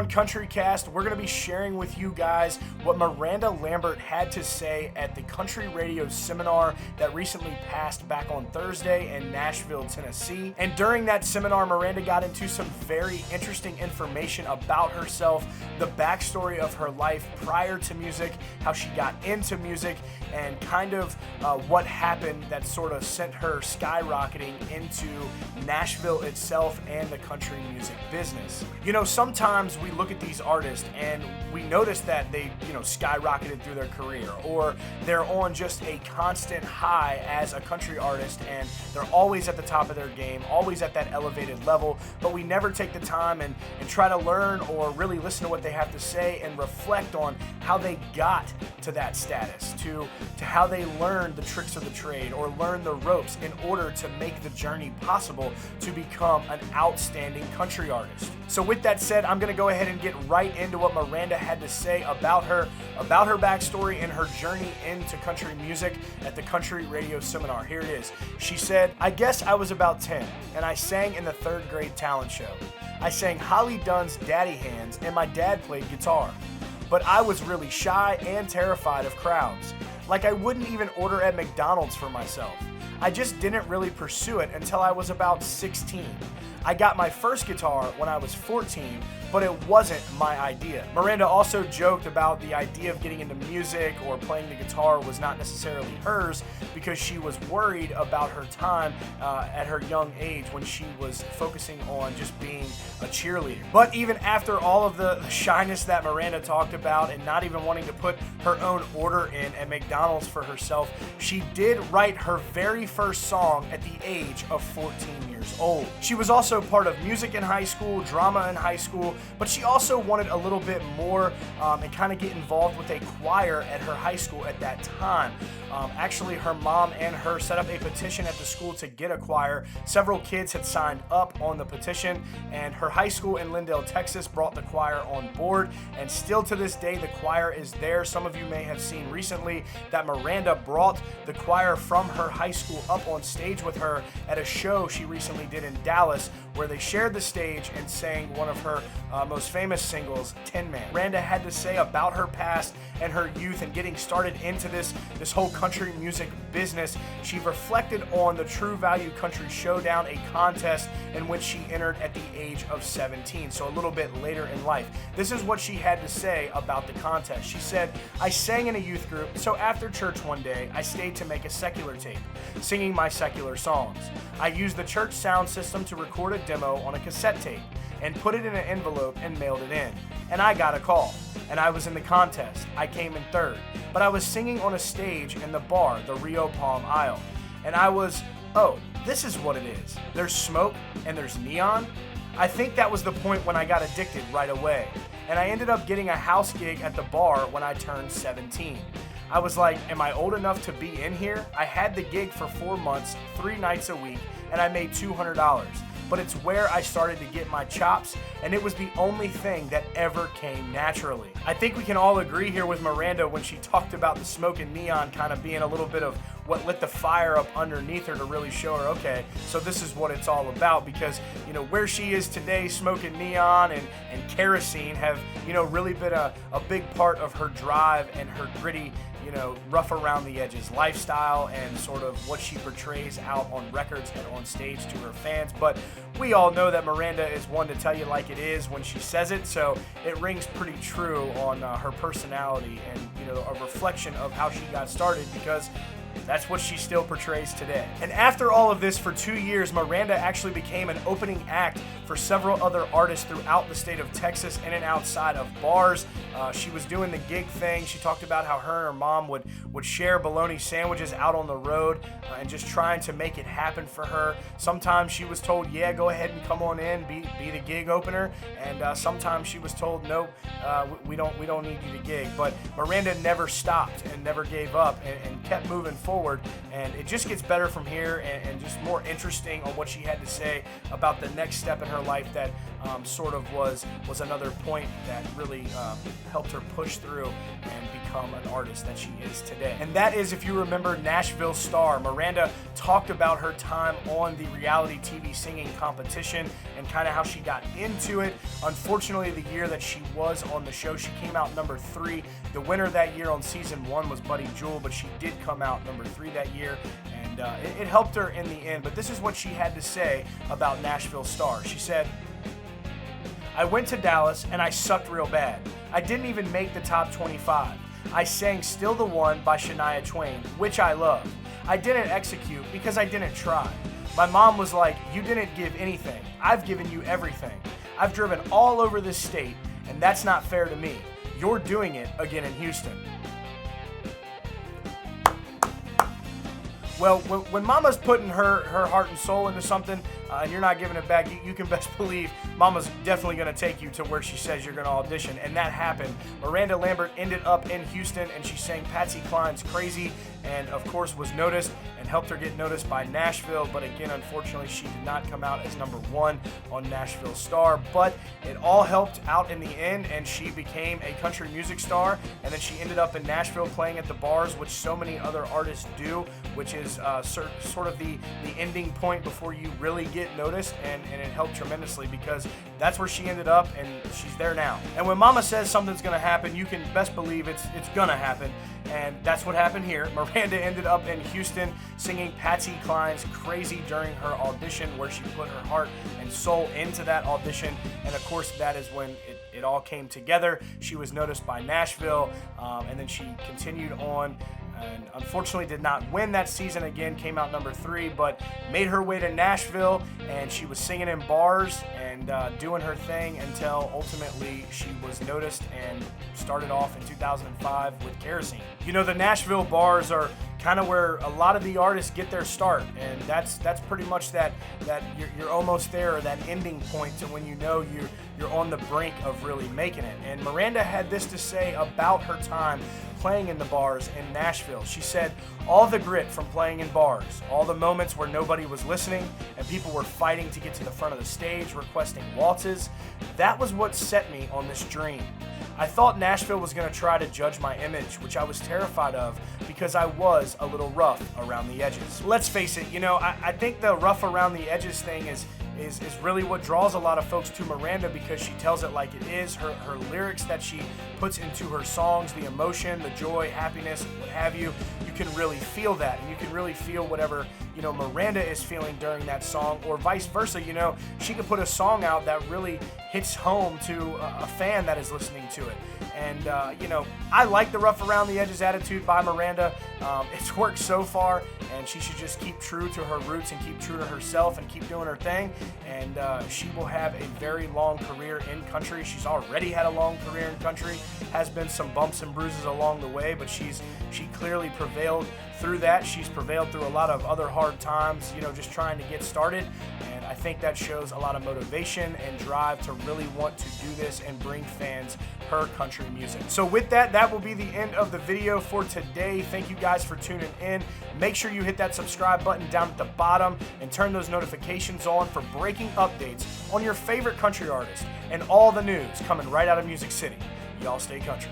on Country Cast, we're going to be sharing with you guys what Miranda Lambert had to say at the country radio seminar that recently passed back on Thursday in Nashville, Tennessee. And during that seminar, Miranda got into some very interesting information about herself, the backstory of her life prior to music, how she got into music, and kind of what happened that sort of sent her skyrocketing into Nashville itself and the country music business. You know, sometimes we look at these artists and we notice that they, skyrocketed through their career, or they're on just a constant high as a country artist and they're always at the top of their game, always at that elevated level, but we never take the time and try to learn or really listen to what they have to say and reflect on how they got to that status, to how they learned the tricks of the trade or learn the ropes in order to make the journey possible to become an outstanding country artist. So with that said, I'm going to go ahead and get right into what Miranda had to say about her backstory and her journey into country music at the country radio seminar. Here it is. She said, "I guess I was about 10 and I sang in the 3rd grade talent show. I sang Holly Dunn's Daddy Hands and my dad played guitar. But I was really shy and terrified of crowds. Like I wouldn't even order at McDonald's for myself. I just didn't really pursue it until I was about 16. I got my first guitar when I was 14, but it wasn't my idea." Miranda also joked about the idea of getting into music or playing the guitar was not necessarily hers because she was worried about her time at her young age when she was focusing on just being a cheerleader. But even after all of the shyness that Miranda talked about and not even wanting to put her own order in at McDonald's for herself, she did write her very first song at the age of 14 years old. She was also part of music in high school, drama in high school, but she also wanted a little bit more and kind of get involved with a choir at her high school at that time. Actually, her mom and her set up a petition at the school to get a choir. Several kids had signed up on the petition, and her high school in Lindale, Texas brought the choir on board, and still to this day, the choir is there. Some of you may have seen recently that Miranda brought the choir from her high school up on stage with her at a show she recently did in Dallas, where they shared the stage and sang one of her most famous singles, Tin Man. Miranda had to say about her past and her youth and getting started into this whole country music business. She reflected on the True Value Country Showdown, a contest in which she entered at the age of 17, so a little bit later in life. This is what she had to say about the contest. She said, "I sang in a youth group, so after church one day, I stayed to make a secular tape, singing my secular songs. I used the church sound system to record a demo on a cassette tape and put it in an envelope and mailed it in. And I got a call, and I was in the contest. I came in 3rd, but I was singing on a stage in the bar, the Rio Palm Aisle. And I was, oh, this is what it is. There's smoke and there's neon. I think that was the point when I got addicted right away. And I ended up getting a house gig at the bar when I turned 17. I was like, am I old enough to be in here? I had the gig for 4 months, 3 nights a week, and I made $200. But it's where I started to get my chops, and it was the only thing that ever came naturally." I think we can all agree here with Miranda when she talked about the smoke and neon kind of being a little bit of what lit the fire up underneath her to really show her, okay, so this is what it's all about, because, where she is today, smoke and neon and kerosene have, really been a big part of her drive and her gritty, rough around the edges lifestyle and sort of what she portrays out on records and on stage to her fans. But we all know that Miranda is one to tell you like it is when she says it, so it rings pretty true on her personality and, a reflection of how she got started, because that's what she still portrays today. And after all of this, for 2 years, Miranda actually became an opening act for several other artists throughout the state of Texas in and outside of bars. She was doing the gig thing. She talked about how her and her mom would share bologna sandwiches out on the road and just trying to make it happen for her. Sometimes she was told, yeah, go ahead and come on in, be the gig opener. And sometimes she was told, nope, we don't need you to gig. But Miranda never stopped and never gave up and kept moving forward. And it just gets better from here and just more interesting on what she had to say about the next step in her life that sort of was another point that really helped her push through and become become an artist that she is today. And that is, if you remember, Nashville Star. Miranda talked about her time on the reality TV singing competition and kind of how she got into it. Unfortunately, the year that she was on the show, she came out number 3. The winner that year on season 1 was Buddy Jewel, but she did come out number 3 that year, and it helped her in the end. But this is what she had to say about Nashville Star. She said, "I went to Dallas and I sucked real bad. I didn't even make the top 25. I sang Still the One by Shania Twain, which I love. I didn't execute because I didn't try. My mom was like, you didn't give anything. I've given you everything. I've driven all over this state, and that's not fair to me. You're doing it again in Houston." Well, when Mama's putting her heart and soul into something, and you're not giving it back, you can best believe Mama's definitely going to take you to where she says you're going to audition, and that happened. Miranda Lambert ended up in Houston, and she sang Patsy Cline's Crazy, and of course was noticed and helped her get noticed by Nashville. But again, unfortunately, she did not come out as number 1 on Nashville Star, but it all helped out in the end, and she became a country music star. And then she ended up in Nashville playing at the bars, which so many other artists do, which is sort of the ending point before you really get noticed, and it helped tremendously because that's where she ended up, and she's there now. And when Mama says something's gonna happen, you can best believe it's gonna happen, and that's what happened here. Miranda ended up in Houston singing Patsy Cline's Crazy during her audition, where she put her heart and soul into that audition, and of course that is when it all came together. She was noticed by Nashville, and then she continued on, and unfortunately did not win that season again, came out number 3, but made her way to Nashville, and she was singing in bars and doing her thing until ultimately she was noticed and started off in 2005 with Kerosene. You know, the Nashville bars are kind of where a lot of the artists get their start, and that's pretty much that you're almost there, or that ending point to when you know you're on the brink of really making it. And Miranda had this to say about her time playing in the bars in Nashville. She said, "All the grit from playing in bars, all the moments where nobody was listening and people were fighting to get to the front of the stage requesting waltzes, that was what set me on this dream. I thought Nashville was going to try to judge my image, which I was terrified of because I was a little rough around the edges." Let's face it, you know, I think the rough around the edges thing is really what draws a lot of folks to Miranda, because she tells it like it is. Her lyrics that she puts into her songs, the emotion, the joy, happiness, what have you, you can really feel that, and you can really feel whatever, you know, Miranda is feeling during that song, or vice versa. You know, she could put a song out that really hits home to a fan that is listening to it. And you know, I like the rough around the edges attitude by Miranda. It's worked so far, and she should just keep true to her roots and keep true to herself and keep doing her thing, and she will have a very long career in country. She's already had a long career in country, has been some bumps and bruises along the way, but she clearly prevailed through that. She's prevailed through a lot of other hard times, you know, just trying to get started, and I think that shows a lot of motivation and drive to really want to do this and bring fans her country music. So with that, that will be the end of the video for today. Thank you guys for tuning in. Make sure you hit that subscribe button down at the bottom and turn those notifications on for breaking updates on your favorite country artists and all the news coming right out of Music City. Y'all stay country.